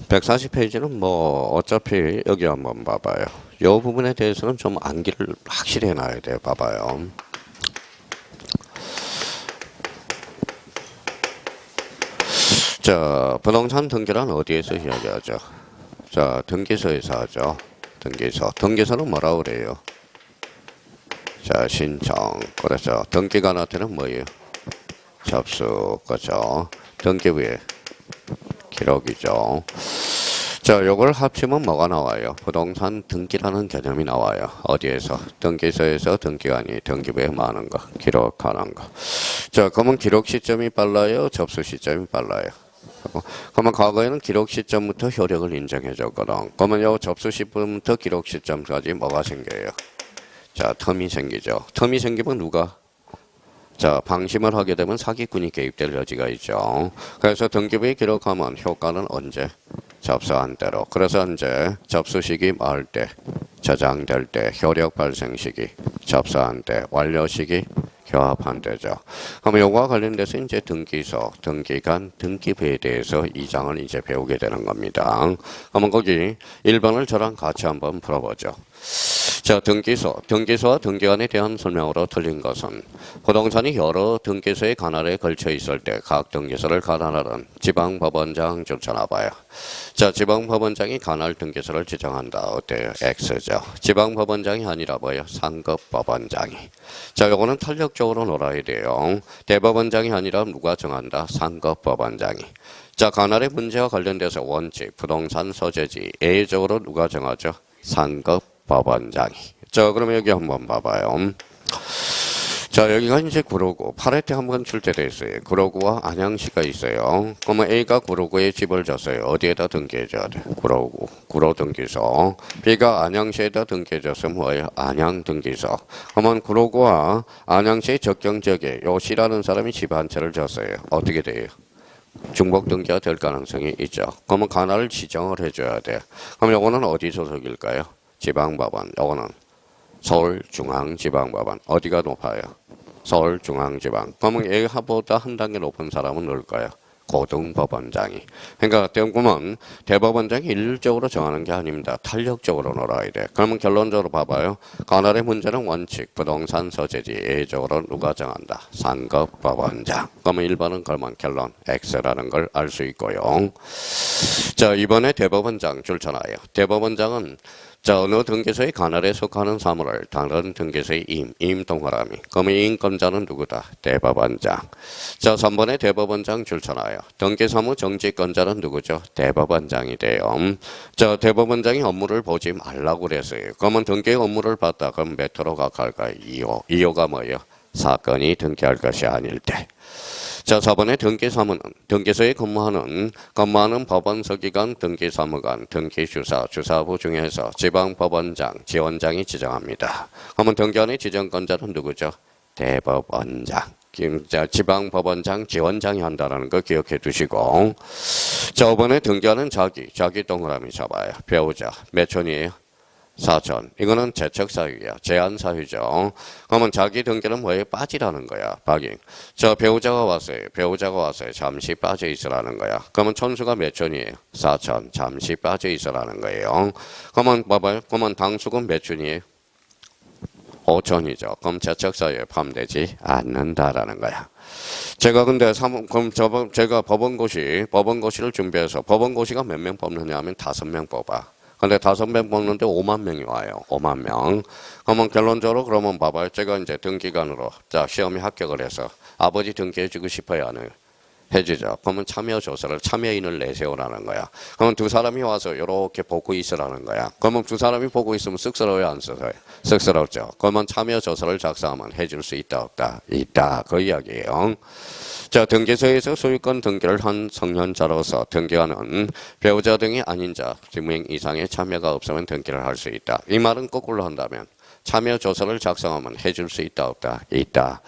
140페이지는 뭐 어차피 여기 한번 봐봐요. 이 부분에 대해서는 좀 암기를 확실히 해놔야 돼요. 봐봐요. 자, 부동산 등기란 어디에서 이야기하죠? 자, 등기소에서 하죠. 등기소. 등기소는 뭐라고 그래요? 자, 신청. 그렇죠. 등기관한테는 뭐예요? 접수. 그렇죠. 등기부에 기록이죠. 자, 요걸 합치면 뭐가 나와요? 부동산 등기라는 개념이 나와요. 어디에서? 등기소에서 등기관이 등기부에 많은 거, 기록하는 거. 자, 그러면 기록 시점이 빨라요? 접수 시점이 빨라요? 그러면 과거에는 기록 시점부터 효력을 인정해 줬거든. 그러면 요 접수 시점부터 기록 시점까지 뭐가 생겨요? 자, 텀이 생기죠. 텀이 생기면 누가? 자, 방심을 하게 되면 사기꾼이 개입될 여지가 있죠. 그래서 등기부에 기록하면 효과는 언제? 접수한 대로. 그래서 이제 접수 시기 말 때, 저장될 때, 효력 발생 시기, 접수한 때, 완료 시기, 교합한 때죠. 그러면 요거와 관련돼서 이제 등기소, 등기관, 등기부에 대해서 2장을 이제 배우게 되는 겁니다. 그러면 거기 1번을 저랑 같이 한번 풀어보죠. 자, 등기소와 등기관에 대한 설명으로 틀린 것은 부동산이 여러 등기소의 관할에 걸쳐 있을 때 각 등기소를 관할하는 지방법원장 추천해봐요. 자, 지방법원장이 관할 등기소를 지정한다. 어때요? X죠. 지방법원장이 아니라 뭐예요? 상급법원장이. 자, 요거는 탄력적으로 놀아야 돼요. 대법원장이 아니라 누가 정한다? 상급법원장이. 자, 관할의 문제와 관련돼서 원칙, 부동산 소재지, 예외적으로 누가 정하죠? 상급법원장이. 자, 그러면 여기 한번 봐봐요. 자, 여기가 이제 구로구, 8회 한번 출제되어 있어요. 구로구와 안양시가 있어요. 그러면 A가 구로구에 집을 줬어요. 어디에다 등기해줘야 돼? 구로구, 구로 등기소. B가 안양시에다 등기해줬으면 뭐예요? 안양 등기소. 그러면 구로구와 안양시의 적경지역에 요 C라는 사람이 집 한 채를 줬어요. 어떻게 돼요? 중복 등기가 될 가능성이 있죠. 그러면 관할을 지정을 해줘야 돼. 그럼 요거는 어디 소속일까요? 지방법원. 요거는 서울중앙지방법원. 어디가 높아요? 서울중앙지방. 그러면 얘보다 한 단계 높은 사람은 누굴까요? 고등법원장이. 그러니까 때문에 대법원장이 일률적으로 정하는 게 아닙니다. 탄력적으로 놀아야 돼. 그러면 결론적으로 봐봐요. 관할의 문제는 원칙, 부동산 소재지, 예외적으로 누가 정한다? 상급법원장. 그러면 1번은 그러면 결론 X라는 걸 알 수 있고요. 자, 이번에 대법원장 줄쳐놔요. 대법원장은 자, 어느 등기소의 관할에 속하는 사물을 다른 등기소의 임 동그라미. 그러면 임권자는 누구다? 대법원장. 자, 3번에 대법원장 줄쳐놔요. 등기사무 정지권자는 누구죠? 대법원장이 돼요. 자, 대법원장이 업무를 보지 말라고 그랬어요. 그러면 등기 업무를 봤다. 그럼 몇 호로 각할까요? 2호. 2호가 뭐예요? 사건이 등기할 것이 아닐 때. 자, 4번에 등기사무는 등기소에 근무하는 법원서기관, 등기사무관, 등기주사, 주사부 중에서 지방법원장, 지원장이 지정합니다. 그러면 등기관의 지정권자는 누구죠? 대법원장. 지방법원장, 지원장이 한다는 거 기억해 두시고. 자, 5번에 등기관은 자기 동그라미 잡아요. 배우자. 몇 촌이에요? 4천. 이거는 재척사유야. 제한사유죠. 그러면 자기 등기는 뭐에 빠지라는 거야. 박인. 저 배우자가 왔어요. 잠시 빠져 있으라는 거야. 그러면 촌수가 몇 촌이에요? 4천. 잠시 빠져 있으라는 거예요. 그러면 봐봐요. 그러면 당수금 몇 촌이에요? 5촌이죠. 그럼 재척사유에 포함되지 않는다라는 거야. 제가 근데 제가 법원고시를 준비해서 법원고시가 몇 명 뽑느냐 하면 5명 뽑아. 근데 5명 뽑는데 5만 명이 와요. 5만 명. 그러면 결론적으로 그러면 봐봐요. 제가 이제 등기관으로 자, 시험에 합격을 해서 아버지 등기해주고 싶어요, 안 해요? 해주죠. 그러면 참여인을 내세우라는 거야. 그러면 두 사람이 와서 이렇게 보고 있으라는 거야. 그러면 두 사람이 보고 있으면 쑥스러워요, 안 쑥스러워요? 쑥스럽죠. 그러면 참여조서를 작성하면 해줄 수 있다, 없다? 있다. 그 이야기예요. 자, 등기소에서 소유권 등기를 한 성년자로서 등기관은 배우자 등이 아닌 자, 2명 이상의 참여가 없으면 등기를 할 수 있다. 이 말은 거꾸로 한다면 참여조서를 작성하면 해줄 수 있다, 없다? 있다.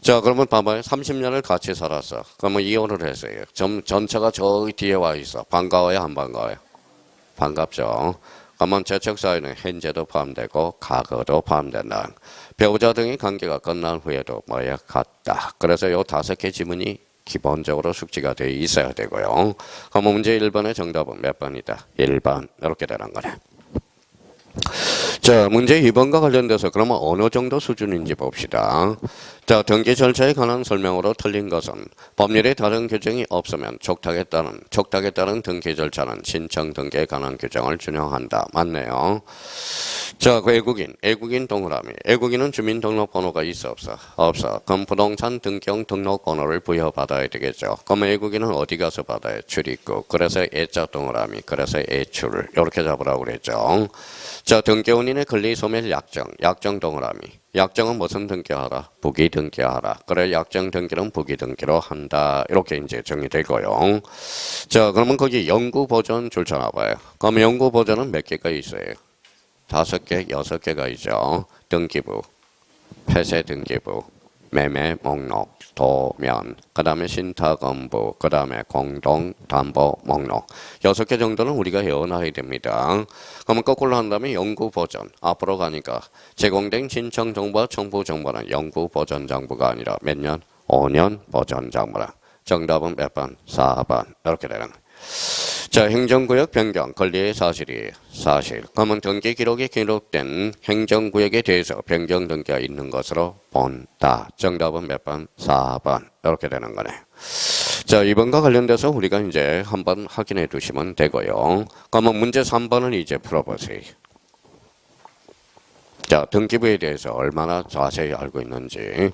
자, 그러면 봐봐요. 30년을 같이 살았어. 그러면 이혼을 했어요. 전처가 저기 뒤에 와 있어. 반가워요, 안 반가워요? 반갑죠. 그러면 재척사유는 현재도 포함되고 과거도 포함된다. 배우자 등의 관계가 끝난 후에도 뭐야? 같다. 그래서 요 5개 지문이 기본적으로 숙지가 돼 있어야 되고요. 그럼 문제 1번의 정답은 몇 번이다? 1번. 이렇게 되는 거네. 자, 문제 2번과 관련돼서 그러면 어느 정도 수준인지 봅시다. 자, 등기 절차에 관한 설명으로 틀린 것은 법률에 다른 규정이 없으면 촉탁에 따른 등기 절차는 신청 등기에 관한 규정을 준용한다. 맞네요. 자, 그 애국인 동그라미. 애국인은 주민등록번호가 있어 없어? 없어. 그럼 부동산 등기용 등록번호를 부여받아야 되겠죠. 그럼 애국인은 어디 가서 받아요? 출입국. 그래서 애자 동그라미. 그래서 애출. 이렇게 잡으라고 그랬죠. 자, 등기원인의 권리소멸 약정 동그라미. 약정은 무슨 등기하라? 부기 등기하라. 그래, 약정 등기는 부기 등기로 한다. 이렇게 이제 정리되고요. 자, 그러면 거기 영구 보존 줄쳐나 봐요. 그럼 영구 보존은 몇 개가 있어요? 5개, 6개가 있죠. 등기부, 폐쇄 등기부, 매매 목록, 도면, 그 다음에 신탁건부, 그 다음에 공동담보 목록. 6개 정도는 우리가 외워놔야 됩니다. 그러면 거꾸로 한다면 영구보전. 앞으로 가니까 제공된 신청 정보와 청부 정보는 영구보전 정보가 아니라 몇 년? 5년 보전 정보라. 정답은 몇 번? 4번. 이렇게 되는 거예요. 자, 행정구역 변경, 권리의 사실이에요. 사실. 그러면 등기 기록에 기록된 행정구역에 대해서 변경 등기가 있는 것으로 본다. 정답은 몇 번? 4번. 이렇게 되는 거네. 자, 이번과 관련돼서 우리가 이제 한번 확인해 두시면 되고요. 그러면 문제 3번은 이제 풀어보세요. 자, 등기부에 대해서 얼마나 자세히 알고 있는지.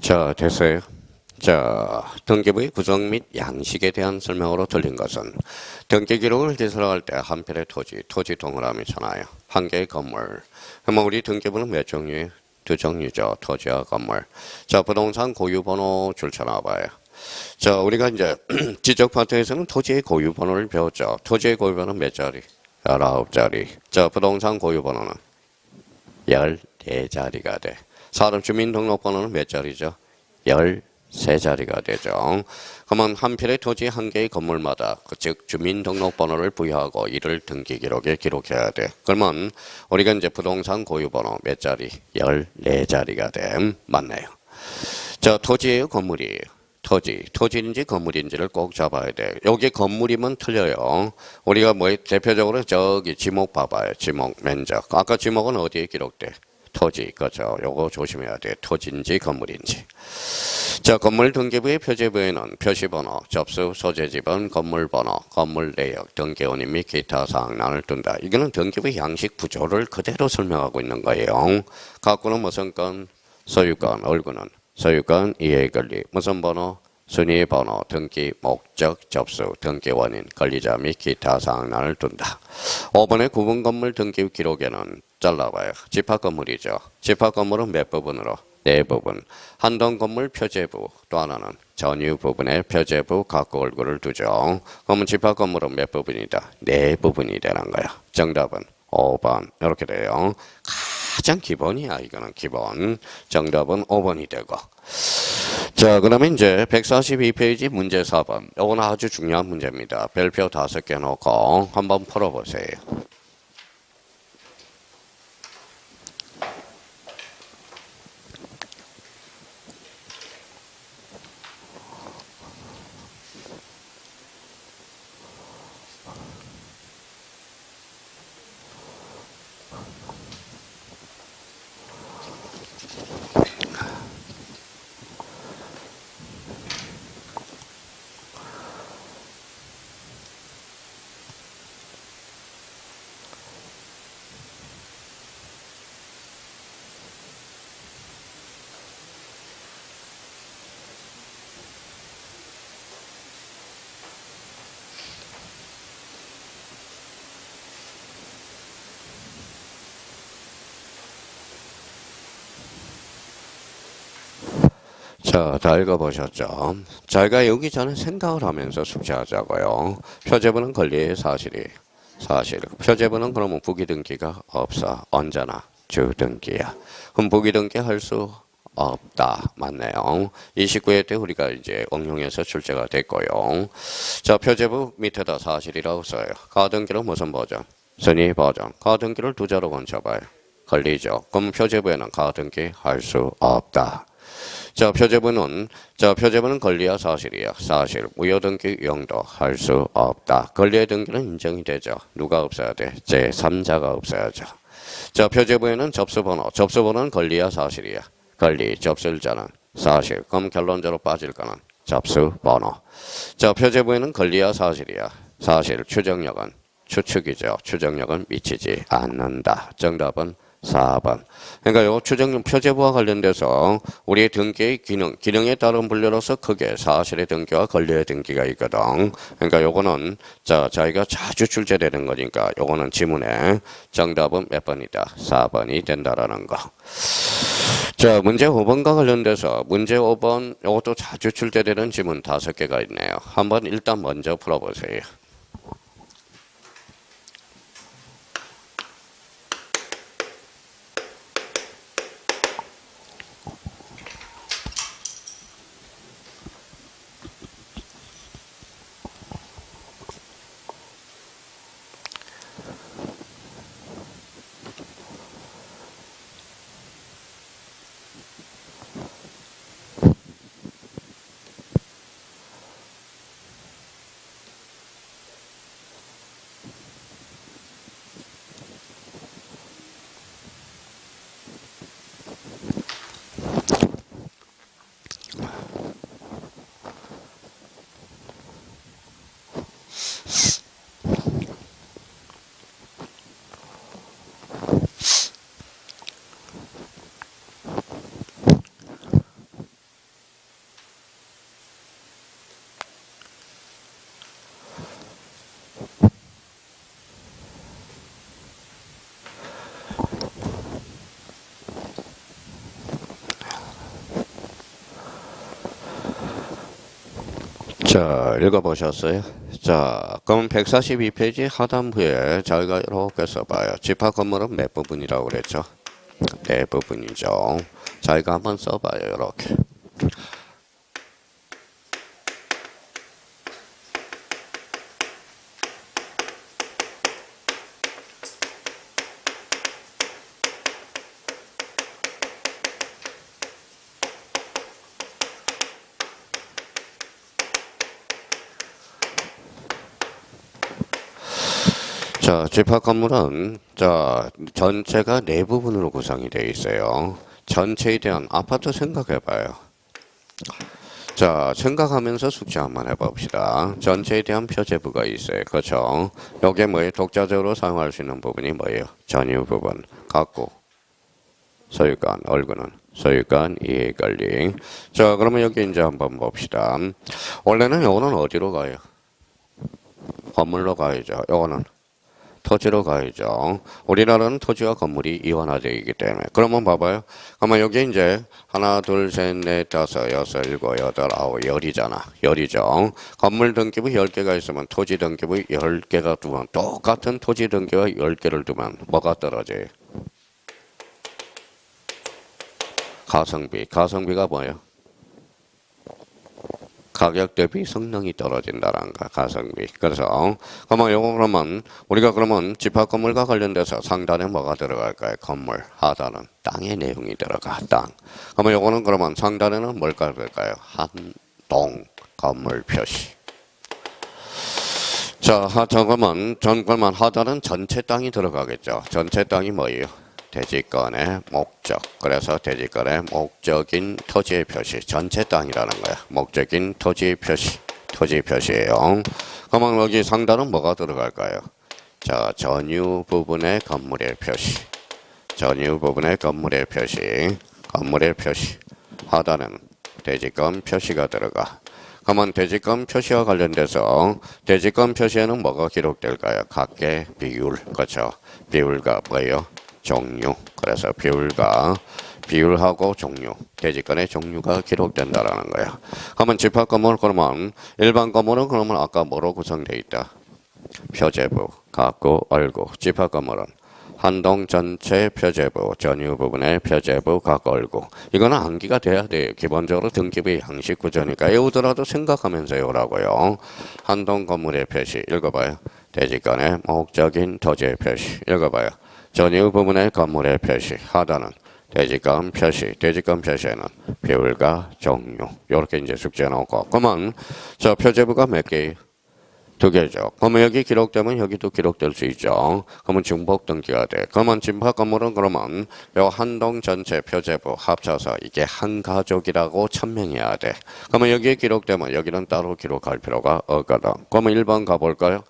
자, 됐어요. 자, 등기부의 구성 및 양식에 대한 설명으로 틀린 것은 등기 기록을 기술할 때 한 필의 토지 동그라미잖아요. 한 개의 건물. 그러면 우리 등기부는 몇 종류예요? 2종류죠. 토지와 건물. 자, 부동산 고유번호 줄쳐놔봐요. 자, 우리가 이제 지적 파트에서는 토지의 고유번호를 배웠죠. 토지의 고유번호는 몇 자리? 19자리. 자, 부동산 고유번호는 14자리가 돼. 사람 주민등록번호는 몇 자리죠? 13자리가 되죠. 그러면 한 필의 토지 한 개의 건물마다 즉 주민등록번호를 부여하고 이를 등기기록에 기록해야 돼. 그러면 우리가 이제 부동산 고유번호 몇 자리? 14자리가 돼. 맞네요. 자, 토지예요? 건물이에요? 토지인지 건물인지를 꼭 잡아야 돼. 여기 건물이면 틀려요. 우리가 뭐 대표적으로 저기 지목 봐봐요. 지목 면적. 아까 지목은 어디에 기록돼? 토지, 그죠? 요거 조심해야 돼. 토지인지 건물인지. 자, 건물 등기부의 표제부에는 표시번호, 접수 소재지번, 건물번호, 건물 내역, 등기원인 및 기타 사항란을 둔다. 이거는 등기부의 양식 구조를 그대로 설명하고 있는 거예요. 가구는 무슨 건? 소유권, 얼구는 소유권, 이해의 권리, 무슨 번호? 순위 번호, 등기 목적, 접수, 등기 원인, 권리자 및 기타 사항란을 둔다. 5번의 구분 건물 등기 기록에는 잘라봐요. 집합 건물이죠. 집합 건물은 몇 부분으로? 4부분. 한동 건물 표제부, 또 하나는 전유 부분의 표제부 가구 얼굴을 두죠. 그러면 집합 건물은 몇 부분이다? 4부분이 되는 거야. 정답은 5번. 이렇게 돼요. 가장 기본이야. 이거는 기본. 정답은 5번이 되고. 자, 그러면 이제 142페이지 문제 4번. 이건 아주 중요한 문제입니다. 별표 5개 놓고 한번 풀어보세요. 자, 다 읽어보셨죠? 저희가 여기 전에 생각을 하면서 숙제하자고요. 표제부는 권리의 사실이 사실. 표제부는 그러면 부기등기가 없어. 언제나 주등기야. 그럼 부기등기 할 수 없다. 맞네요. 29회 때 우리가 이제 응용해서 출제가 됐고요. 자, 표제부 밑에다 사실이라고 써요. 가등기는 무슨 버전? 선의 버전. 가등기를 두 자로 건쳐봐요. 걸리죠. 그럼 표제부에는 가등기 할 수 없다. 자, 표제부는 권리야 사실이야. 사실. 무효등기 용도 할 수 없다. 권리의 등기는 인정이 되죠. 누가 없어야 돼? 제3자가 없어야죠. 자, 표제부에는 접수번호. 접수번호는 권리야 사실이야. 권리. 접수자는 사실. 그럼 결론적으로 빠질 거는 접수번호. 자, 표제부에는 권리야 사실이야. 사실. 추정력은 추측이죠. 추정력은 미치지 않는다. 정답은 4번. 그러니까 요 추정력 표제부와 관련돼서 우리의 등기의 기능에 따른 분류로서 크게 사실의 등기와 권리의 등기가 있거든. 그러니까 요거는 저희가 자주 출제되는 거니까 요거는 지문에 정답은 몇 번이다? 4번이 된다라는 거. 자, 문제 5번과 관련돼서 문제 5번 요것도 자주 출제되는 지문 5개가 있네요. 한번 일단 먼저 풀어보세요. 자, 읽어보셨어요? 자, 그럼 142페이지 하단부에 저희가 이렇게 써봐요. 집합 건물은 몇 부분이라고 그랬죠? 네 부분이죠. 저희가 한번 써봐요. 이렇게. 자, 집합 건물은 전체가 네 부분으로 구성이 되어 있어요. 전체에 대한 아파트 생각해봐요. 자, 생각하면서 숙제 한번 해봅시다. 전체에 대한 표제부가 있어요. 그렇죠? 여기에 뭐예요? 독자적으로 사용할 수 있는 부분이 뭐예요? 전유 부분. 갖고 소유권, 얼굴은 소유권, 이해관리. 자, 그러면 여기 이제 한번 봅시다. 원래는 요거는 어디로 가요? 건물로 가야죠. 요거는 토지로 가야죠. 우리나라는 토지와 건물이 이원화되어 있기 때문에. 그러면 봐봐요. 그러면 여기 이제 하나, 둘, 셋, 넷, 다섯, 여섯, 일곱, 여덟, 아홉, 열이잖아. 열이죠. 건물 등기부 10개가 있으면 토지 등기부 10개가 두면 똑같은 토지 등기와 10개를 두면 뭐가 떨어져요? 가성비. 가성비가 뭐예요? 가격 대비 성능이 떨어진다는 거, 가성비. 그래서, 그러면 우리가 집합 건물과 관련돼서 상단에 뭐가 들어갈까요? 건물. 하단은 땅의 내용이 들어가, 땅. 그러면 상단에는 뭘까 들어갈까요? 한동, 건물 표시. 자, 그러면 하단은 전체 땅이 들어가겠죠. 전체 땅이 뭐예요? 대지권의 목적. 그래서 대지권의 목적인 토지의 표시. 전체 땅이라는 거야. 목적인 토지의 표시. 토지 표시예요. 그러면 여기 상단은 뭐가 들어갈까요? 자, 전유 부분의 건물의 표시. 전유 부분의 건물의 표시. 건물의 표시. 하단은 대지권 표시가 들어가. 그러면 대지권 표시와 관련돼서 대지권 표시에는 뭐가 기록될까요? 각계 비율. 그렇죠. 비율과 뭐예요? 종류. 그래서 비율과 비율하고 종류, 대지권의 종류가 기록된다라는 거야. 그러면 집합 건물 그러면 일반 건물은 그러면 아까 뭐로 구성되어 있다? 표제부, 각구, 얼구. 집합 건물은 한 동 전체 표제부, 전유 부분의 표제부, 각구, 얼구. 이거는 암기가 돼야 돼요. 기본적으로 등기부의 양식 구조니까 외우더라도 생각하면서 외우라고요. 한 동 건물의 표시 읽어봐요. 대지권의 목적인 토지의 표시 읽어봐요. 전유 부분의 건물의 표시 하단은 대지권 표시, 대지권 표시에는 비율과 종류 이렇게 이제 숙제 나오고 그러면 저 표제부가 몇 개예요? 2개죠. 그러면 여기 기록되면 여기도 기록될 수 있죠. 그러면 중복 등기가 돼. 그러면 집합 건물은 그러면 요 한 동 전체 표제부 합쳐서 이게 한 가족이라고 천명해야 돼. 그러면 여기에 기록되면 여기는 따로 기록할 필요가 없거든. 그러면 1번 가볼까요?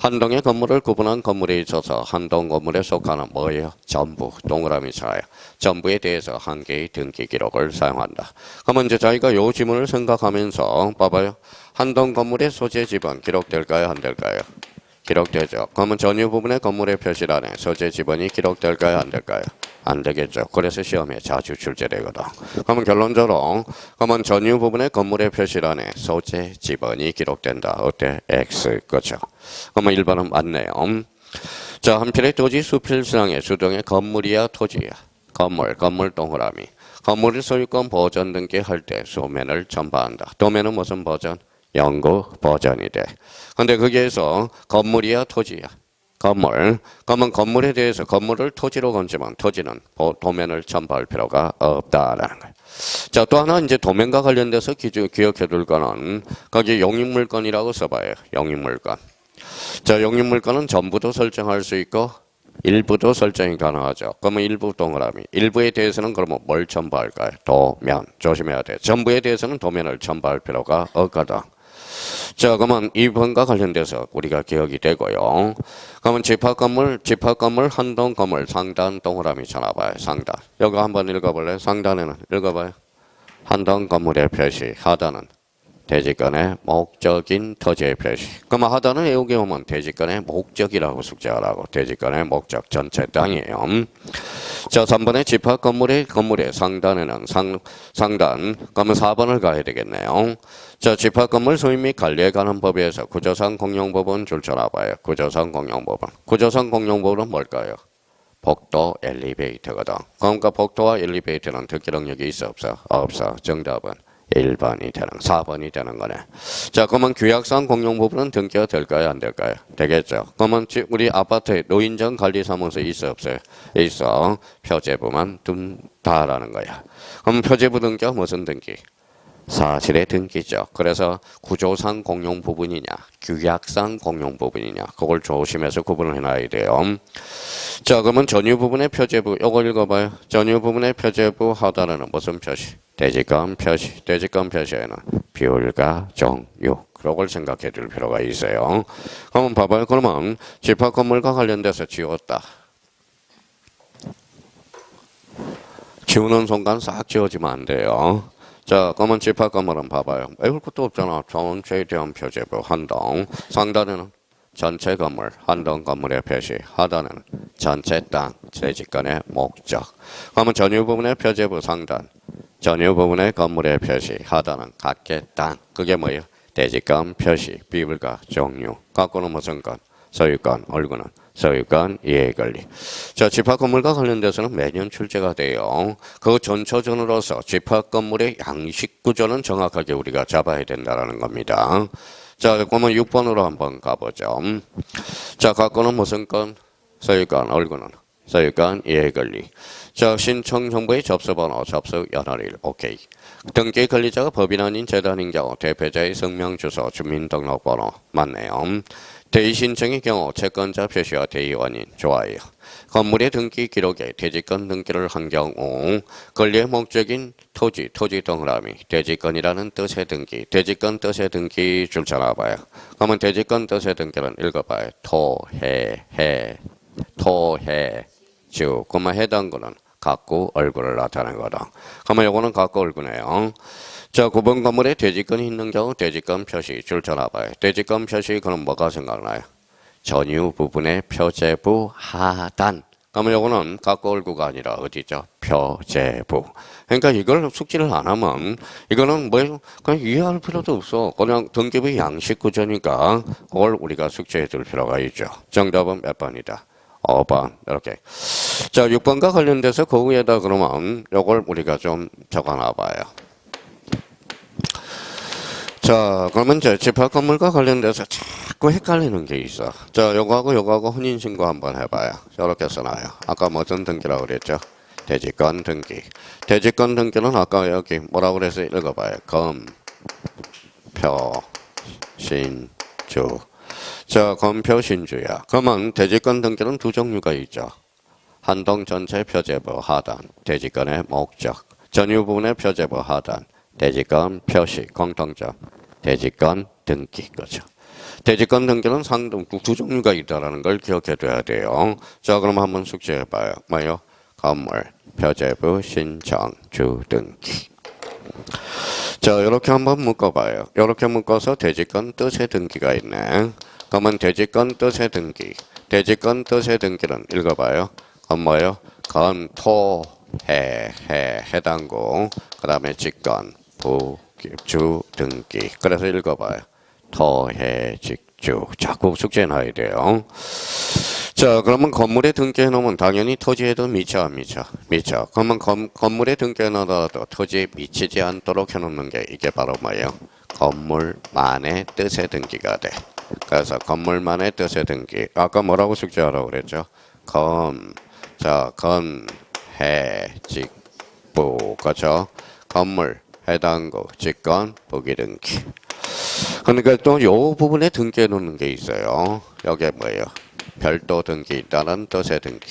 한 동의 건물을 구분한 건물에 있어서 한 동 건물에 속하는 뭐예요? 전부, 동그라미 쳐요. 전부에 대해서 한 개의 등기 기록을 사용한다. 그러면 이제 저희가 요 지문을 생각하면서 봐봐요. 한 동 건물의 소재 지번 기록될까요? 안 될까요? 기록되죠. 그러면 전유 부분의 건물의 표시란에 소재 지번이 기록될까요? 안 될까요? 안 되겠죠. 그래서 시험에 자주 출제되거든. 그러면 결론적으로 그러면 전유 부분의 건물의 표시란에 소재 지번이 기록된다. 어때? X. 그렇죠. 그러면 1번은 맞네요. 자, 한필의 토지 수필상의 수동의 건물이야 토지야. 건물 동그라미. 건물의 소유권 보전 등기할 때 소면을 첨부한다. 도면은 무슨 버전? 영구 버전이 돼. 근데 거기에서 건물이야 토지야. 그러면 건물에 대해서 건물을 토지로 건지면 토지는 도면을 첨부할 필요가 없다라는 거예요. 자, 또 하나 이제 도면과 관련돼서 기억해 둘 거는 거기 용익물건이라고 써봐요. 용익물건. 자, 용익물건은 전부도 설정할 수 있고 일부도 설정이 가능하죠. 그러면 일부 동그라미. 일부에 대해서는 그러면 뭘 첨부할까요? 도면. 조심해야 돼. 전부에 대해서는 도면을 첨부할 필요가 없거든. 자, 그러면 2번과 관련돼서 우리가 기억이 되고요. 그러면 집합 건물 한 동 건물 상단 동그라미 쳐놔봐요. 상단. 여기 한번 읽어볼래요? 상단에는 읽어봐요. 한 동 건물의 표시. 하단은 대지권의 목적인 토지의 표시. 그러면 하단은 외우게 오면 대지권의 목적이라고 숙제하라고. 대지권의 목적 전체 땅이에요. 자, 3번의 집합 건물의 상단에는 상단. 그러면 4번을 가야 되겠네요. 자, 집합 건물 소유 및 관리에 관한 법에서 구조상 공용법은 줄쳐놔봐요. 구조상 공용법은. 구조상 공용법은 뭘까요? 복도 엘리베이터거든. 그러니까 복도와 엘리베이터는 특기 능력이 있어 없어? 없어. 정답은 1번이 되는 4번이 되는 거네. 자, 그러면 규약상 공용부분은 등기가 될까요? 안 될까요? 되겠죠. 그러면 우리 아파트에 노인정 관리사무소 있어 없어요? 있어. 표제부만 둔다라는 거야. 그럼 표제부 등기가 무슨 등기? 사실의 등기죠. 그래서 구조상 공용 부분이냐, 규약상 공용 부분이냐, 그걸 조심해서 구분을 해놔야 돼요. 자, 그러면 전유 부분의 표제부, 요거 읽어봐요. 전유 부분의 표제부 하단에는 무슨 표시? 대지권 표시. 대지권 표시에는 비율과 종류. 그런 걸 생각해 둘 필요가 있어요. 그러면 봐봐요. 그러면 집합 건물과 관련돼서 지웠다. 지우는 순간 싹 지워지면 안 돼요. 자, 그러면 집합 건물은 봐봐요. 외울 것도 없잖아. 전체 대형 표제부 한동. 상단에는 전체 건물, 한동 건물의 표시. 하단에는 전체 땅, 대지권의 목적. 그러면 전유 부분의 표제부 상단. 전유 부분의 건물의 표시. 하단은 각계 땅. 그게 뭐예요? 대지권 표시, 비율과 종류. 각고는 무슨 건? 소유권, 얼구는 소유권, 이해관리. 자, 집합 건물과 관련돼서는 매년 출제가 돼요. 그 전초전으로서 집합 건물의 양식 구조는 정확하게 우리가 잡아야 된다는 겁니다. 자, 그러면 6번으로 한번 가보죠. 자, 각고는 무슨 건? 소유권, 얼구는 소유권, 이해관리. 자, 신청 정보의 접수번호, 접수 연월일, 오케이. 등기 관리자가 법인 아닌 재단인 경우 대표자의 성명, 주소, 주민등록번호 맞네요. 대의 신청의 경우 채권자 표시와 대의 원인 좋아요. 건물의 등기 기록에 대지권 등기를 한 경우 권리의 목적인 토지 동그라미 대지권이라는 뜻의 등기 대지권 뜻의 등기 줄 쳐놔봐요. 그러면 대지권 뜻의 등기는 읽어봐요. 토해주 그러면 해당 거는 각구 얼굴을 나타내는 거다. 그러면 요거는 각구 얼굴이네요. 자, 9번 건물에 대지권이 있는 경우 대지권 표시 줄 쳐놔봐요. 대지권 표시 그럼 뭐가 생각나요? 전유 부분의 표제부 하단. 그러면 요거는 가까울구가 아니라 어디죠? 표제부. 그러니까 이걸 숙지를 안 하면 이거는 뭐 그냥 이해할 필요도 없어. 그냥 등기부 양식 구조니까 그걸 우리가 숙지해 둘 필요가 있죠. 정답은 몇 번이다? 5번. 이렇게. 자, 6번과 관련돼서 그 위에다 그러면 요걸 우리가 좀 적어 놔봐요. 자, 그러면 이제 집합 건물과 관련돼서 자꾸 헷갈리는 게 있어. 자, 요거하고 혼인신고 한번 해봐요. 이렇게 써놔요. 아까 무슨 등기라고 그랬죠? 대지권 등기. 대지권 등기는 아까 여기 뭐라고 그래서 읽어봐요. 검, 표, 신, 주. 자, 검표, 신주야. 그러면 대지권 등기는 두 종류가 있죠. 한동 전체 표제부 하단, 대지권의 목적. 전유 부분의 표제부 하단, 대지권 표시, 공통점. 대지권 등기 거죠. 대지권 등기는 상등 두 종류가 있다는 걸 기억해 둬야 돼요. 자, 그럼 한번 숙지해 봐요. 뭐요? 건물, 표제부, 신청, 주 등기. 자, 이렇게 한번 묶어봐요. 이렇게 묶어서 대지권 뜻의 등기가 있네. 그러면 대지권 뜻의 등기. 대지권 뜻의 등기는 읽어봐요. 그건 뭐예요? 건, 토, 해당구. 그 다음에 직권, 부, 주, 등기. 그래서 읽어봐요. 토, 직주. 자꾸 숙제해놔야 돼요. 자, 그러면 건물에 등기해 놓으면 당연히 토지에도 미쳐 안 미쳐? 미쳐. 그러면 건물에 등기해 놓아도 토지에 미치지 않도록 해놓는 게 이게 바로 뭐예요? 건물만의 뜻의 등기가 돼. 그래서 건물만의 뜻의 등기. 아까 뭐라고 숙제하라고 그랬죠? 자, 직부. 그렇죠? 건물, 해당구, 직권, 부기 등기. 그러니까 또 요 부분에 등기해 놓는 게 있어요. 여기에 뭐예요? 별도 등기 있다는 뜻의 등기.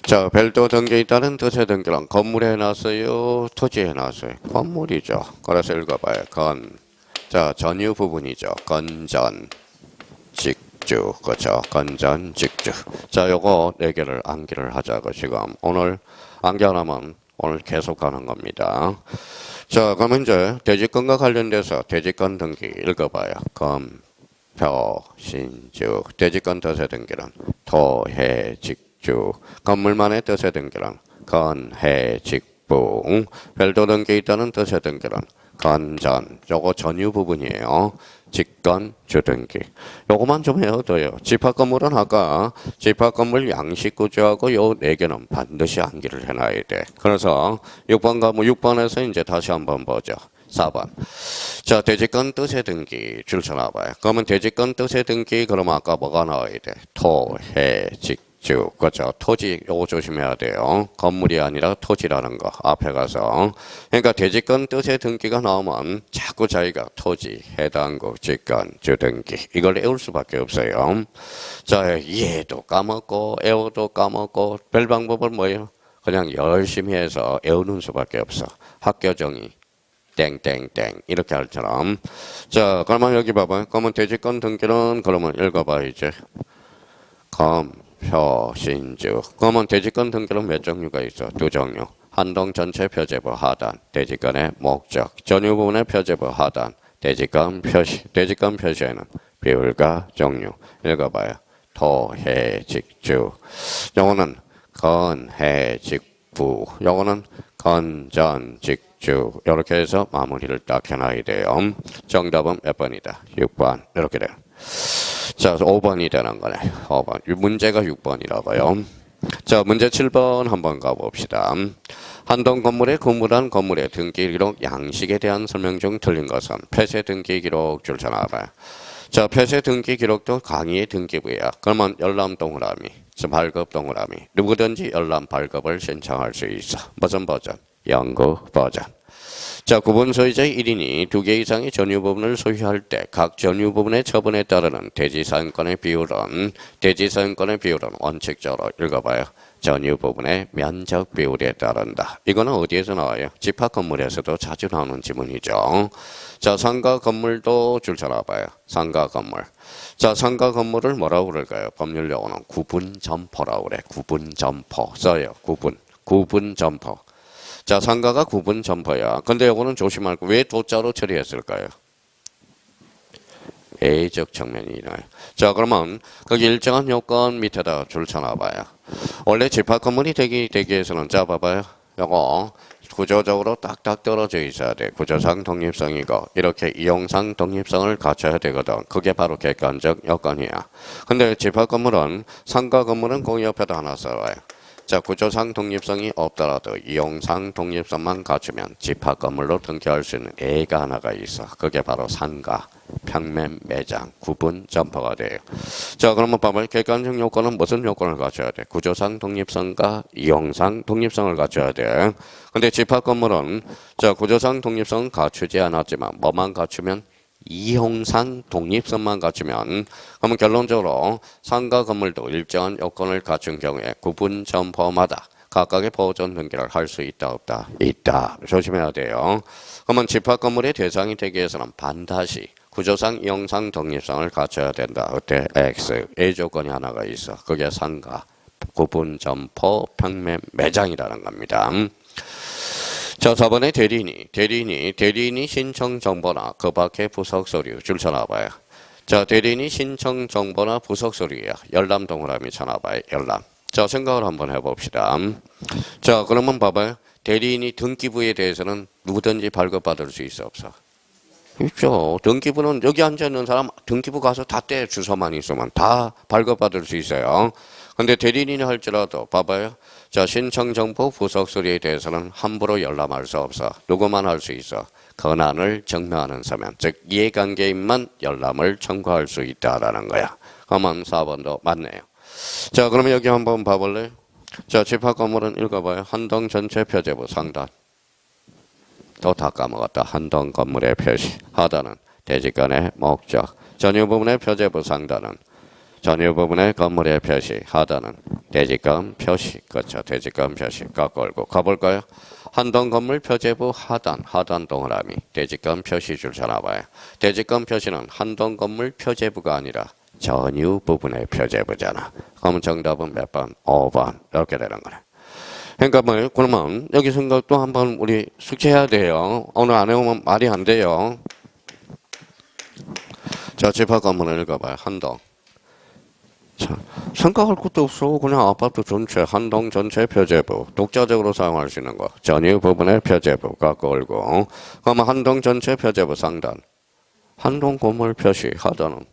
자, 별도 등기 있다는 뜻의 등기는 건물에 해놨어요? 토지에 해놨어요? 건물이죠. 그래서 읽어봐요. 자, 전유 부분이죠. 건전, 직주. 그렇죠. 건전, 직주. 자, 요거 4개를 암기를 하자고 지금. 오늘 암기 안 하면 오늘 계속 가는 겁니다. 자, 그러면 이제 대지권과 관련돼서 대지권 등기 읽어봐요. 검, 표, 신, 주. 대지권 뜻의 등기는 토, 해, 직주. 건물만의 뜻의 등기는 건, 해, 직부. 별도 등기 있다는 뜻의 등기는 건전. 요거 전유 부분이에요. 직권, 주등기. 요거만 좀 외워둬요. 집합건물은 아까 집합건물 양식구조하고 요 4개는 반드시 암기를 해놔야 돼. 그래서 6번에서 이제 다시 한번 보죠. 4번. 자, 대지권 뜻의 등기 줄 서놔봐요. 그러면 대지권 뜻의 등기 그러면 아까 뭐가 나와야 돼? 토, 해, 직, 주. 그렇죠. 토지 요거 조심해야 돼요. 건물이 아니라 토지라는 거 앞에 가서. 그러니까 대지권 뜻의 등기가 나오면 자꾸 자기가 토지, 해당구, 직권, 주 등기 이걸 외울 수밖에 없어요. 자, 이해도 까먹고 애워도 까먹고 별 방법은 뭐예요? 그냥 열심히 해서 외우는 수밖에 없어. 학교 정의 땡땡땡 이렇게 할 처럼. 자, 그러면 여기 봐봐요. 그러면 대지권 등기는 그러면 읽어봐 이제. 표, 신, 주. 그러면 대지권 등기는 몇 종류가 있어? 2종류. 한동 전체 표제부 하단, 대지권의 목적. 전유 부분의 표제부 하단, 대지권 표시. 대지권 표시에는 비율과 종류. 읽어봐요. 토, 해, 직, 주. 요거는 건, 해, 직부. 요거는 건, 전, 직, 주. 이렇게 해서 마무리를 딱 해놔야 돼요. 정답은 몇 번이다? 6번. 이렇게 돼요. 자, 5번이 되는 거네. 5번. 문제가 6번이라고요. 자, 문제 7번 한번 가봅시다. 한동 건물의 건물한 건물의 등기 기록 양식에 대한 설명 중 틀린 것은 폐쇄 등기 기록 줄 전화봐요. 자, 폐쇄 등기 기록도 강의의 등기부야. 그러면 열람 동그라미, 발급 동그라미. 누구든지 열람 발급을 신청할 수 있어. 무슨 버전? 연구 버전. 자, 구분 소유자 1인이 2개 이상의 전유 부분을 소유할 때 각 전유 부분의 처분에 따르는 대지사용권의 비율은 원칙적으로 읽어봐요. 전유 부분의 면적 비율에 따른다. 이거는 어디에서 나와요? 집합 건물에서도 자주 나오는 지문이죠. 자, 상가 건물도 줄 서놔봐요. 상가 건물. 자, 상가 건물을 뭐라고 그럴까요? 법률 용어는 구분 점포라고 그래. 구분 점포 써요. 구분 점포. 자, 상가가 구분 점퍼야. 근데 요거는 조심할 거. 왜 도자로 처리했을까요? A적 측면이 나요. 자, 그러면 거기 일정한 요건 밑에다 줄 쳐놔봐요. 원래 집합 건물이 되기 위해서는 자, 봐봐요. 요거 구조적으로 딱딱 떨어져 있어야 돼. 구조상 독립성이고 이렇게 이용상 독립성을 갖춰야 되거든. 그게 바로 객관적 요건이야. 근데 집합 건물은 상가 건물은 그 옆에다 하나 써와요. 자, 구조상 독립성이 없더라도 이용상 독립성만 갖추면 집합 건물로 등기할 수 있는 A가 하나가 있어. 그게 바로 상가, 평면, 매장, 구분, 점퍼가 돼요. 자, 그러면 봐봐요. 객관적 요건은 무슨 요건을 갖춰야 돼? 구조상 독립성과 이용상 독립성을 갖춰야 돼. 근데 집합 건물은 자, 구조상 독립성은 갖추지 않았지만 뭐만 갖추면 이용상 독립성만 갖추면 그러면 결론적으로 상가 건물도 일정한 요건을 갖춘 경우에 구분 점퍼마다 각각의 보존 등기를 할 수 있다 없다? 있다. 조심해야 돼요. 그러면 집합 건물의 대상이 되기 위해서는 반드시 구조상 이용상 독립성을 갖춰야 된다. 어때? X. A 조건이 하나가 있어. 그게 상가, 구분 점퍼, 평면, 매장이라는 겁니다. 자, 4번에 대리인이 신청 정보나 그 밖의 부속 서류 줄 쳐놔봐요. 자, 대리인이 신청 정보나 부속 서류야. 열람 동그라미 쳐놔봐요. 열람. 자, 생각을 한번 해봅시다. 자, 그러면 봐봐요. 대리인이 등기부에 대해서는 누구든지 발급받을 수 있어 없어? 있죠. 등기부는 여기 앉아있는 사람 등기부 가서 다 떼 주소만 있으면 다 발급받을 수 있어요. 근데 대리인이 할지라도 봐봐요. 자, 신청정보 부속 서류에 대해서는 함부로 열람할 수 없어. 누구만 할 수 있어? 권한을 증명하는 서면, 즉 이해관계인만 열람을 청구할 수 있다라는 거야. 그러면 4번도 맞네요. 자, 그러면 여기 한번 봐볼래요? 자, 집합 건물은 읽어봐요. 한동 전체 표제부 상단. 또 다 까먹었다. 한동 건물의 표시. 하단은 대지권의 목적. 전유 부분의 표제부 상단은 전유 부분의 건물의 표시. 하단은 대지권 표시. 그렇죠. 대지권 표시. 깎을고 가볼까요? 한동 건물 표제부 하단 동그라미. 대지권 표시 줄 쳐놔봐요. 대지권 표시는 한동 건물 표제부가 아니라 전유 부분의 표제부잖아. 그러면 정답은 몇 번? 5번. 이렇게 되는 거네. 그러니까 뭐 그러면 여기 생각도 한번 우리 숙제해야 돼요. 오늘 안 해오면 말이 안 돼요. 자, 집합 건물을 읽어봐요. 한동. 자, 생각할 것도 없어. 그냥 아파트 전체, 한동 전체 표제부. 독자적으로 사용할 수 있는 거. 전유 부분의 표제부. 갖고 올고. 그러면 한동 전체 표제부 상단. 한동 건물 표시. 하단은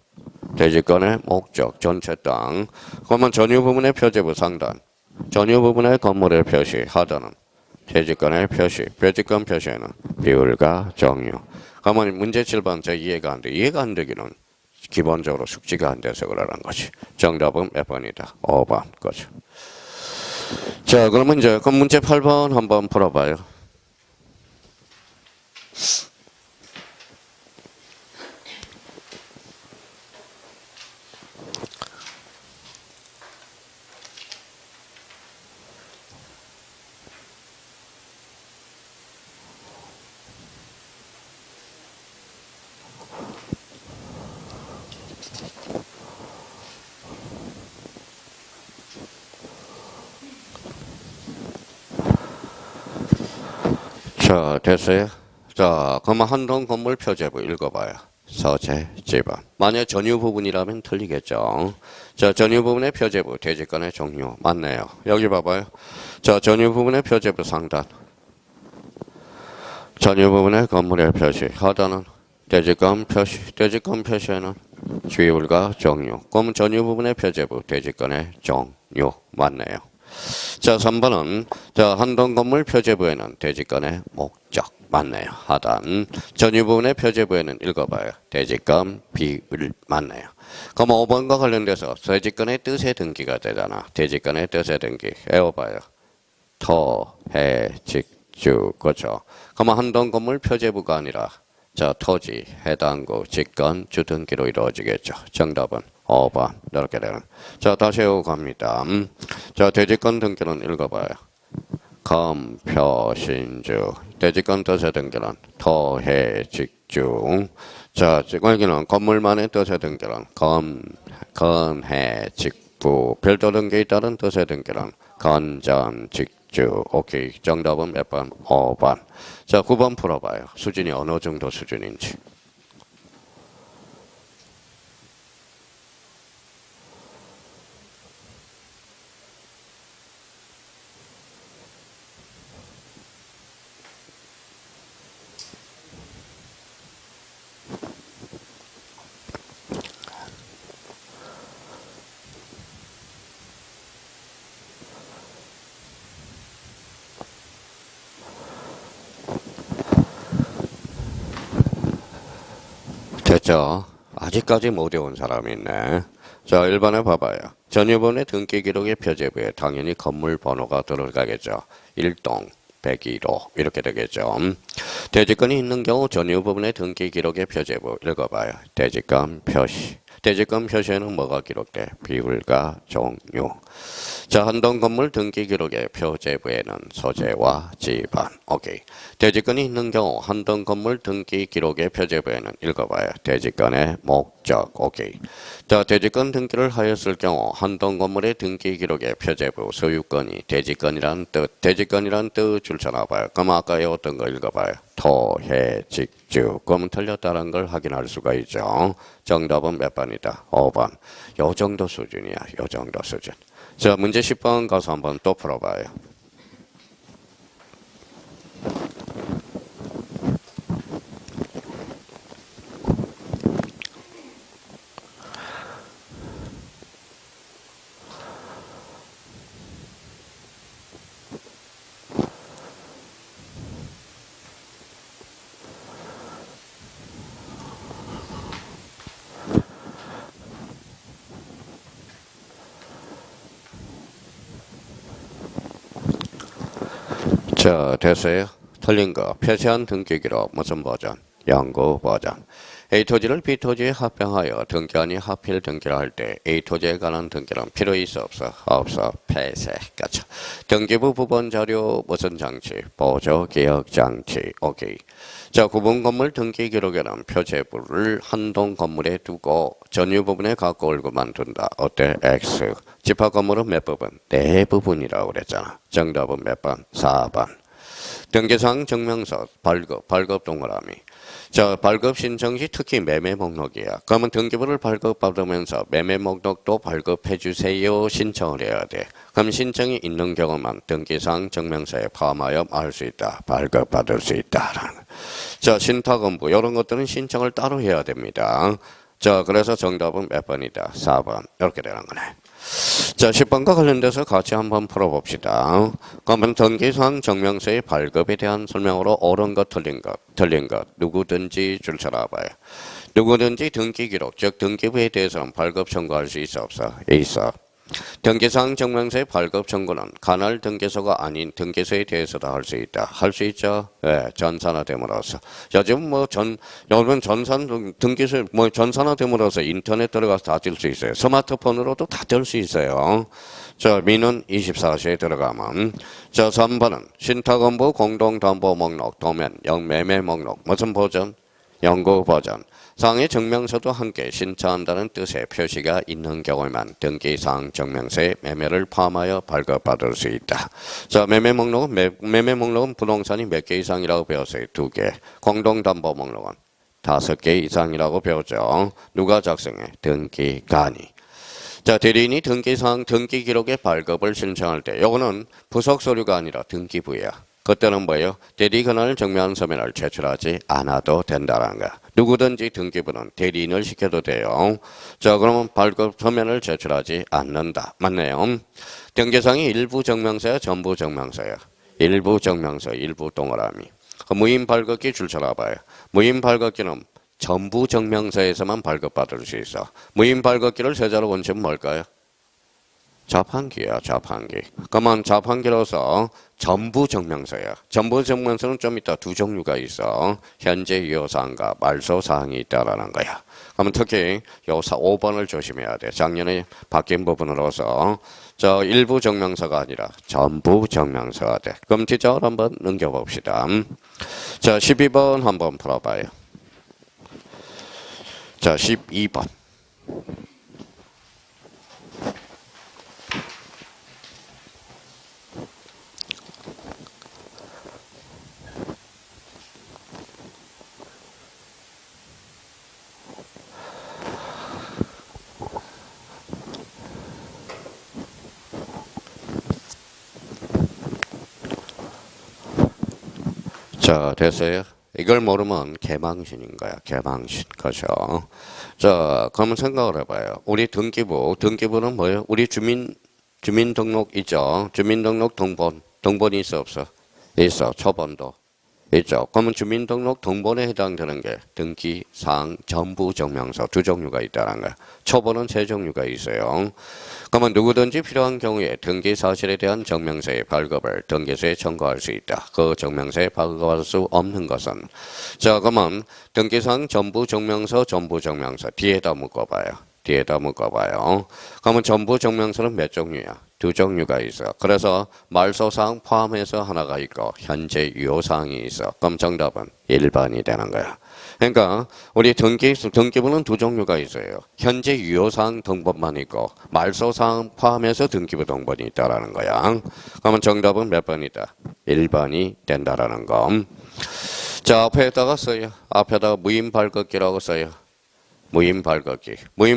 대지권의 목적. 전체 땅. 그러면 전유 부분의 표제부 상단. 전유 부분의 건물의 표시. 하단은 대지권의 표시. 대지권 표시에는 비율과 종류. 그러면 문제 7번째 이해가 안 돼. 이해가 안 되기는 기본적으로 숙지가 안 돼서 그러는 거지. 정답은 몇 번이다? 5번. 그죠. 자, 그러면 이제 그 문제 8번 한번 풀어봐요. 자, 됐어요? 자, 그러면 한동 건물 표제부 읽어봐요. 서재, 지번. 만약 전유 부분이라면 틀리겠죠. 자, 전유 부분의 표제부, 대지권의 종류. 맞네요. 여기 봐봐요. 자, 전유 부분의 표제부 상단. 전유 부분의 건물의 표시. 하단은 대지권 표시. 대지권 표시에는 비율과 종류. 그럼 전유 부분의 표제부, 대지권의 종류. 맞네요. 자, 3번은 자, 한동 건물 표제부에는 대지권의 목적. 맞네요. 하단. 전유 부분의 표제부에는 읽어봐요. 대지권 비율. 맞네요. 그럼 5번과 관련돼서 대지권의 뜻의 등기가 되잖아. 대지권의 뜻의 등기. 외워봐요. 토, 해, 직주. 그렇죠. 그럼 한동 건물 표제부가 아니라 자, 토지, 해당구, 직권, 주등기로 이루어지겠죠. 정답은 5번. 이렇게 되는. 자, 다시 외워갑니다. 자, 대지권 등기는 읽어봐요. 검표신주. 대지권 뜻의 등기는 토해 직주. 자, 여기는 건물만의 뜻의 등기는 건해 직부. 별도 등기에 따른 뜻의 등기는 건전 직주. 직주. 오케이. 정답은 몇 번? 5번. 자, 9번 풀어봐요. 수준이 어느 정도 수준인지. 됐죠? 아직까지 못 외운 사람이 있네. 자, 1번에 봐봐요. 전유본의 등기 기록의 표제부에 당연히 건물 번호가 들어가겠죠. 1동, 102로 이렇게 되겠죠. 대지권이 있는 경우 전유부분의 등기 기록의 표제부 읽어봐요. 대지권 표시. 대지권 표시에는 뭐가 기록돼? 비율과 종류. 자, 한동 건물 등기 기록의 표제부에는 소재와 지번. 오케이. 대지권이 있는 경우 한동 건물 등기 기록의 표제부에는 읽어봐요. 대지권의 목적. 오케이. 자, 대지권 등기를 하였을 경우 한동 건물의 등기 기록의 표제부 소유권이 대지권이란 뜻. 대지권이란 뜻 줄쳐놔봐요. 그럼 아까 어떤 거 읽어봐요. 토, 해, 직주. 그러면 틀렸다는 걸 확인할 수가 있죠. 정답은 몇 번이다? 5번. 요 정도 수준이야. 요 정도 수준. 자, 문제 10번 가서 한번 또 풀어봐요. 자, 됐어요? 틀린 거. 표시한 등기기록 무슨 버전? 연구 버전. A 토지를 B 토지에 합병하여 등기한이 하필 등기를 할 때 A 토지에 관한 등기는 필요 있어 없어? 없어. 폐쇄. 그렇죠. 등기부 부본 자료 무슨 장치? 보조 기억 장치. 오케이. 자, 구분 건물 등기 기록에는 표제부를 한동 건물에 두고 전유 부분에 갖고 올고만 둔다. 어때? X. 집합 건물은 몇 부분? 네 부분이라고 그랬잖아. 정답은 몇 번? 4번. 등기사항 증명서 발급 동그라미. 자, 발급 신청 시 특히 매매 목록이야. 그러면 등기부를 발급받으면서 매매 목록도 발급해 주세요 신청을 해야 돼. 그럼 신청이 있는 경우만 등기사항 증명서에 포함하여 알 수 있다. 발급받을 수 있다라는. 자, 신탁원부 이런 것들은 신청을 따로 해야 됩니다. 자, 그래서 정답은 몇 번이다? 4번. 이렇게 되는 거네. 자, 10번과 관련돼서 같이 한번 풀어봅시다. 그러면 등기사항 증명서의 발급에 대한 설명으로 옳은 것, 틀린 것, 누구든지 줄 쳐놔봐요. 누구든지 등기기록, 즉 등기부에 대해서는 발급 청구할 수 있어 없어? 있어. 등기사항 증명서의 발급 청구는 관할 등기소가 아닌 등기소에 대해서도 할 수 있다. 할 수 있죠? 네, 전산화됨으로써. 요즘 여러분 등기소 전산화됨으로써 인터넷 들어가서 다 뜰 수 있어요. 스마트폰으로도 다 뜰 수 있어요. 자, 민원 24시에 들어가면. 자, 3번은 신탁원부 공동담보 목록, 도면, 매매 목록. 무슨 버전? 연구 버전. 상의 증명서도 함께 신청한다는 뜻의 표시가 있는 경우에만 등기사항 증명서에 매매를 포함하여 발급받을 수 있다. 자, 매매 목록은 부동산이 몇 개 이상이라고 배웠어요? 2개. 공동담보 목록은 5개 이상이라고 배웠죠. 누가 작성해? 등기관이. 자, 대리인이 등기사항 등기기록의 발급을 신청할 때 요거는 부속 서류가 아니라 등기부야. 그때는 뭐예요? 대리권을 증명한 서면을 제출하지 않아도 된다는 거야. 누구든지 등기부는 대리인을 시켜도 돼요. 자, 그러면 발급 서면을 제출하지 않는다. 맞네요. 등기사항이 일부 증명서야, 전부 증명서야. 일부 증명서, 일부 동그라미. 무인 발급기 줄 쳐놔봐요. 무인 발급기는 전부 증명서에서만 발급받을 수 있어. 무인 발급기를 세자로 원치면 뭘까요? 자판기야, 자판기. 그러면 자판기로서 전부 증명서야. 전부 증명서는 좀 이따 두 종류가 있어. 현재 유효사항과 말소사항이 있다라는 거야. 그러면 특히 요 5번을 조심해야 돼. 작년에 바뀐 부분으로서 저 일부 증명서가 아니라 전부 증명서가 돼. 그럼 뒤쪽으로 한번 넘겨봅시다. 자, 12번 한번 풀어봐요. 자, 12번. 자, 됐어요? 이걸 모르면 개망신인 거야. 개망신. 그죠? 자, 그러면 생각을 해봐요. 우리 등기부는 뭐예요? 우리 주민등록 있죠? 주민등록 등본이 있어, 없어? 있어. 초본도 있죠. 그러면 주민등록 등본에 해당되는 게 등기사항 전부증명서 두 종류가 있다는 거야. 초본은 세 종류가 있어요. 그러면 누구든지 필요한 경우에 등기 사실에 대한 증명서의 발급을 등기소에 청구할 수 있다. 그 증명서에 발급할 수 없는 것은 자, 그러면 등기사항 전부증명서 뒤에다 묶어봐요. 그러면 전부증명서는 몇 종류야? 두 종류가 있어. 그래서 말소사항 포함해서 하나가 있고 현재 유효사항이 있어. 그럼 정답은 1번이 되는 거야. 그러니까 우리 등기부는 두 종류가 있어요. 현재 유효사항 등본만 있고 말소사항 포함해서 등기부 등본이 있다라는 거야. 그러면 정답은 몇 번이다? 1번이 된다라는 거. 자, 앞에다가 써요. 앞에다가 무인 발급기라고 써요. 무인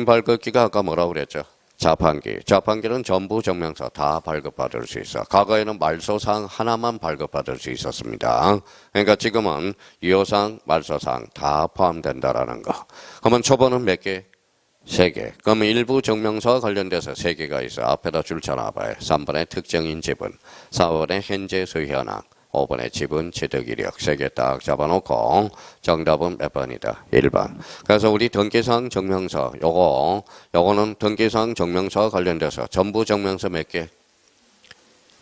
발급기가 아까 뭐라고 그랬죠? 자판기는 전부 증명서 다 발급받을 수 있어. 과거에는 말소사항 하나만 발급받을 수 있었습니다. 그러니까 지금은 유효사항, 말소사항 다 포함된다라는 거. 그러면 초본은 몇 개? 3개. 그러면 일부 증명서와 관련돼서 3개가 있어. 앞에다 줄 쳐놔봐요. 3번의 특정인 지분, 4번의 현재 소유 현황, 5번의 지분 취득 이력 3개 딱 잡아놓고 정답은 몇 번이다? 1번. 그래서 우리 등기사항 증명서 요거는 등기사항 증명서와 관련돼서 전부 증명서 몇 개?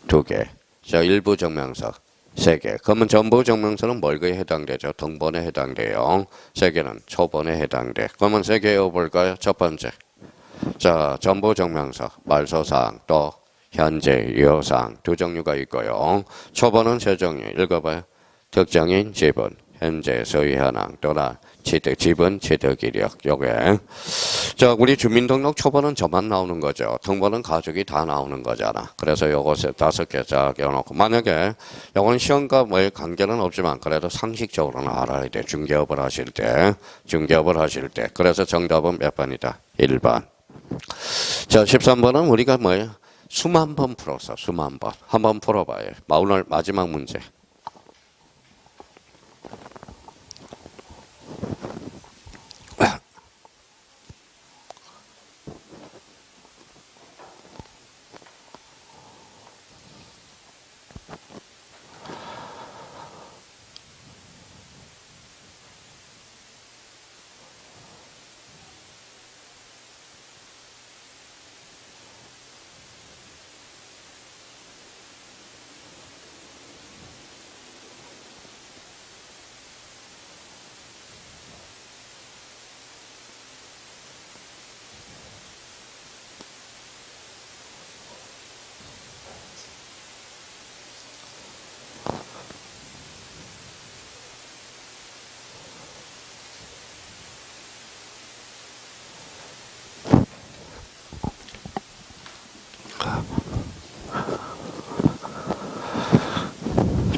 2개. 자, 일부 증명서 3개. 그러면 전부 증명서는 뭘에 해당되죠? 등본에 해당돼요. 3개는 초본에 해당돼. 그러면 3개 외워볼까요? 첫 번째. 자, 전부 증명서, 말소사항 또 현재 유효사항 두 종류가 있고요. 초본은 세 종류. 읽어봐요. 특정인 지분, 현재 소유 현황, 또는 지분 취득 이력. 요게. 자, 우리 주민등록 초본은 저만 나오는 거죠. 등본은 가족이 다 나오는 거잖아. 그래서 요것에 5개 쫙 껴놓고 만약에 요거는 시험과 뭐의 관계는 없지만 그래도 상식적으로는 알아야 돼. 중개업을 하실 때. 그래서 정답은 몇 번이다? 1번. 자, 13번은 우리가 뭐예요? 수만 번 풀었어. 수만 번. 한번 풀어봐요. 오늘 마지막 문제.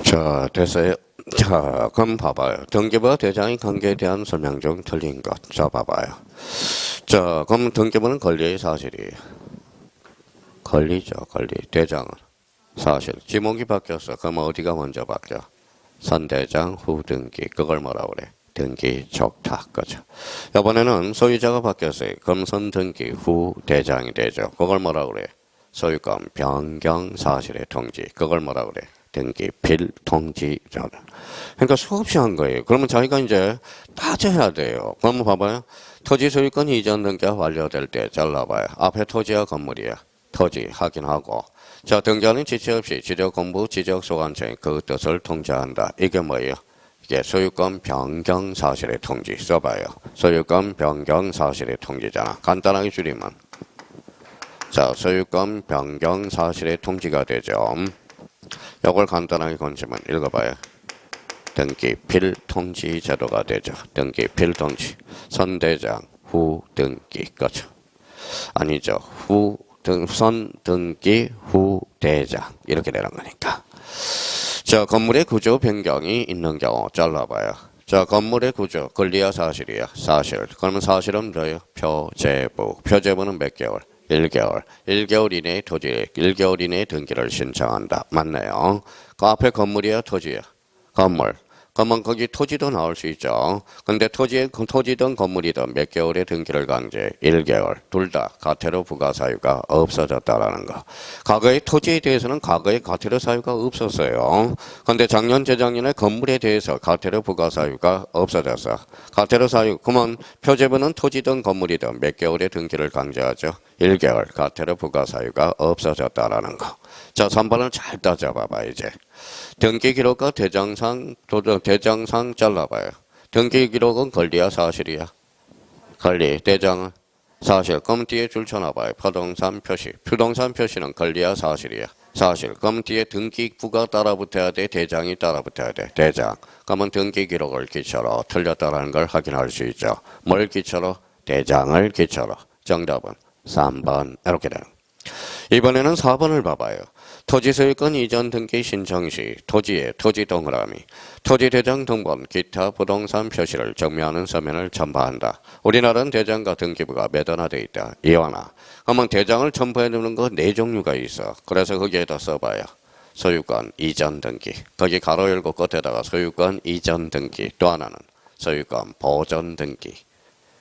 자, 됐어요. 자, 그럼 봐봐요. 등기부와 대장의 관계에 대한 설명 중 틀린 것. 자, 봐봐요. 자, 그럼 등기부는 권리의 사실이에요. 권리죠, 권리. 대장은 사실. 지목이 바뀌었어. 그럼 어디가 먼저 바뀌어? 선대장, 후등기. 그걸 뭐라고 그래? 등기 족탁. 그죠? 이번에는 소유자가 바뀌었어요. 그럼 선등기, 후대장이 되죠. 그걸 뭐라고 그래? 소유권 변경 사실의 통지. 그걸 뭐라고 그래? 등기 필통지. 그러니까 수없이 한 거예요. 그러면 자기가 이제 따져야 돼요. 그러면 봐봐요. 토지 소유권 이전 등기가 완료될 때 잘라봐요. 앞에 토지와 건물이야. 토지 확인하고. 자, 등기하는 지체 없이 지적공부, 지적소관청이 그 뜻을 통지한다. 이게 뭐예요? 이게 소유권 변경 사실의 통지. 써봐요. 소유권 변경 사실의 통지잖아. 간단하게 줄이면. 자, 소유권 변경 사실의 통지가 되죠. 이걸 간단하게 건지면 읽어봐요. 등기 필통지 제도가 되죠. 등기 필통지. 선대장, 후등기. 그렇죠. 아니죠. 선등기, 후대장. 이렇게 되는 거니까. 자, 건물의 구조 변경이 있는 경우 잘라봐요. 자, 건물의 구조. 권리야 사실이야? 사실. 그러면 사실은 뭐예요? 표제부. 표제부는 몇 개월? 1개월. 1개월 이내에 토지, 1개월 이내에 등기를 신청한다. 맞네요. 그 앞에 건물이야, 토지야? 건물. 그러면 거기 토지도 나올 수 있죠. 근데 토지든 건물이든 몇 개월의 등기를 강제, 1개월, 둘 다 과태료 부과 사유가 없어졌다라는 거. 과거의 토지에 대해서는 과거에 과태료 사유가 없었어요. 근데 작년, 재작년에 건물에 대해서 과태료 부과 사유가 없어졌어. 과태료 사유, 그러면 표제부는 토지든 건물이든 몇 개월의 등기를 강제하죠. 1개월 과태료 부과 사유가 없어졌다라는 거. 자, 3번을 잘 따져봐봐, 이제. 등기 기록과 대장상 잘라봐요. 등기 기록은 권리야, 사실이야? 권리, 대장은 사실. 그럼 뒤에 줄 쳐놔봐요. 부동산 표시. 부동산 표시는 권리야, 사실이야? 사실. 그럼 뒤에 등기부가 따라붙어야 돼, 대장이 따라붙어야 돼, 대장. 그러면 등기 기록을 기초로 틀렸다라는 걸 확인할 수 있죠. 뭘 기초로? 대장을 기초로. 정답은 3번. 이렇게 돼요. 이번에는 4번을 봐봐요. 토지소유권 이전 등기 신청 시 토지의 토지 동그라미, 토지 대장 등본, 기타 부동산 표시를 정리하는 서면을 첨부한다. 우리나라는 대장과 등기부가 매달화되어 있다. 이완화. 그러면 대장을 첨부해 두는 거 4종류가 있어. 그래서 거기에다 써봐요. 소유권 이전 등기. 거기 가로 열고 끝에다가 소유권 이전 등기. 또 하나는 소유권 보존 등기.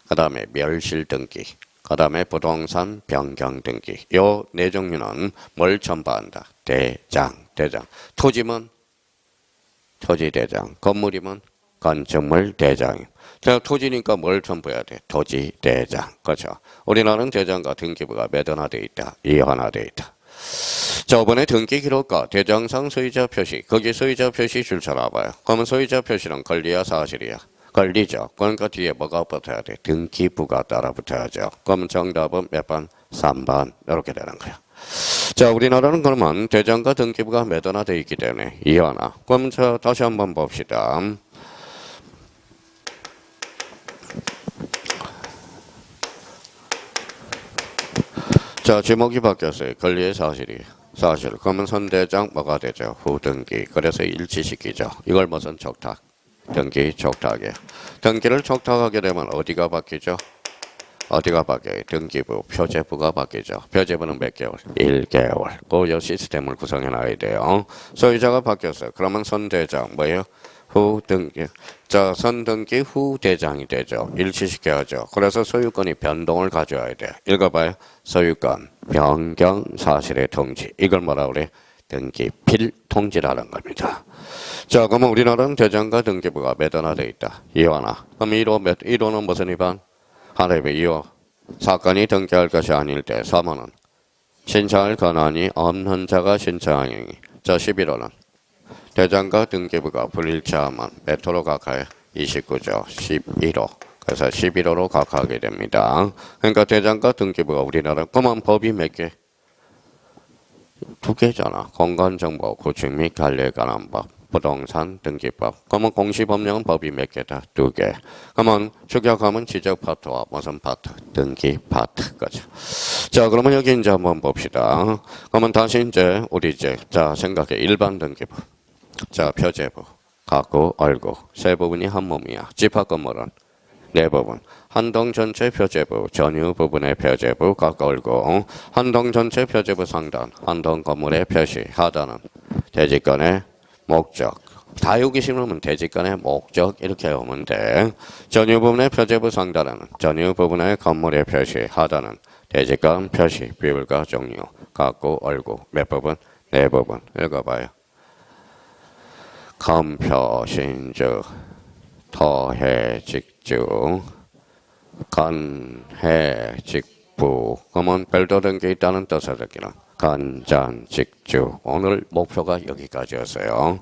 그 다음에 멸실 등기. 그 다음에 부동산 변경 등기. 요 4종류는 뭘 첨부한다? 대장. 토지면 토지대장. 건물이면 건축물 대장. 자, 토지니까 뭘 첨부해야 돼? 토지대장. 그렇죠. 우리나라는 대장과 등기부가 매달화되어 있다. 이완화되어 있다. 자, 이번에 등기 기록과 대장상 소유자 표시. 거기 소유자 표시 줄 쳐놔봐요. 그러면 소유자 표시는 권리야, 사실이야? 권리죠. 그러니까 뒤에 뭐가 붙어야 돼? 등기부가 따라 붙어야죠. 그러면 정답은 몇 번? 3번. 이렇게 되는 거야. 자, 우리나라는 그러면 대장과 등기부가 매달화되어 있기 때문에 이완화. 그럼 자, 다시 한번 봅시다. 자, 제목이 바뀌었어요. 권리의 사실이. 사실. 그러면 선대장 뭐가 되죠? 후등기. 그래서 일치시키죠. 이걸 무슨 촉탁? 등기 촉탁이에요. 등기를 촉탁하게 되면 어디가 바뀌죠? 어디가 바뀌어요? 등기부, 표제부가 바뀌죠. 표제부는 몇 개월? 1개월. 그 시스템을 구성해 놔야 돼요. 소유자가 바뀌었어요. 그러면 선대장 뭐예요? 후등기. 자, 선등기 후대장이 되죠. 일치시켜야죠. 그래서 소유권이 변동을 가져와야 돼요. 읽어봐요. 소유권 변경 사실의 통지. 이걸 뭐라 그래? 등기 필통지라는 겁니다. 자, 그러면 우리나라는 대장과 등기부가 매달화되어 있다. 이완화. 그럼 1호는 무슨 위반? 하나의 2호. 사건이 등기할 것이 아닐 때 3호는 신청할 권한이 없는 자가 신청하니. 자, 11호는 대장과 등기부가 불일치하면 몇 호로 각하해? 29조 11호. 그래서 11호로 각하하게 됩니다. 그러니까 대장과 등기부가 우리나라 그만 법이 몇 개? 2개잖아. 공간정보 구축 및 관리에 관한 법, 부동산 등기법. 그러면 공시법령은 법이 몇 개다? 2개. 그러면 추격하면 지적 파트와 무슨 파트? 등기 파트. 그죠. 자, 그러면 여기 이제 한번 봅시다. 그러면 다시 이제 우리 이제 자 생각해. 일반 등기부. 자, 표제부. 가구, 얼구. 세 부분이 한 몸이야. 집합 건물은 4부분. 한동 전체 표제부, 전유 부분의 표제부, 각 얼고, 한동 전체 표제부 상단, 한동 건물의 표시, 하단은 대지권의 목적. 다 여기 심으면 대지권의 목적 이렇게 오면 돼. 전유 부분의 표제부 상단은 전유 부분의 건물의 표시, 하단은 대지권 표시, 비율과 종류, 각구, 얼구, 몇 부분? 4부분. 읽어봐요. 검표신주, 토해, 직주, 건해, 직부. 그러면 별도 등기 있다는 뜻을 듣기는 건전, 직주. 오늘 목표가 여기까지였어요.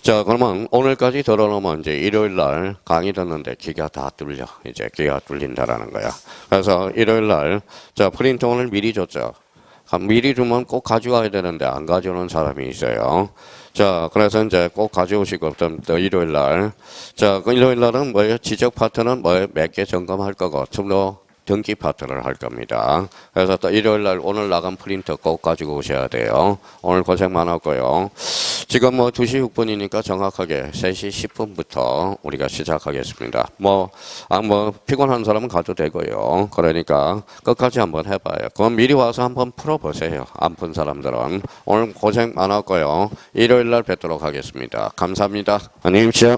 자, 그러면 오늘까지 들어놓으면 이제 일요일날 강의 듣는데 귀가 다 뚫려. 이제 귀가 뚫린다라는 거야. 그래서 일요일날 자 프린트 오늘 미리 줬죠. 미리 주면 꼭 가져와야 되는데 안 가져오는 사람이 있어요. 자, 그래서 이제 꼭 가져오시고 또 일요일 날. 자, 그 일요일 날은 뭐예요? 지적 파트는 뭐예요? 몇 개 점검할 거고, 또 등기 파트를 할 겁니다. 그래서 또 일요일 날 오늘 나간 프린트 꼭 가지고 오셔야 돼요. 오늘 고생 많았고요. 지금 뭐 2시 6분이니까 정확하게 3시 10분부터 우리가 시작하겠습니다. 뭐 피곤한 사람은 가도 되고요. 그러니까 끝까지 한번 해봐요. 그럼 미리 와서 한번 풀어보세요. 안 푼 사람들은. 오늘 고생 많았고요. 일요일 날 뵙도록 하겠습니다. 감사합니다. 안녕히 계십시오.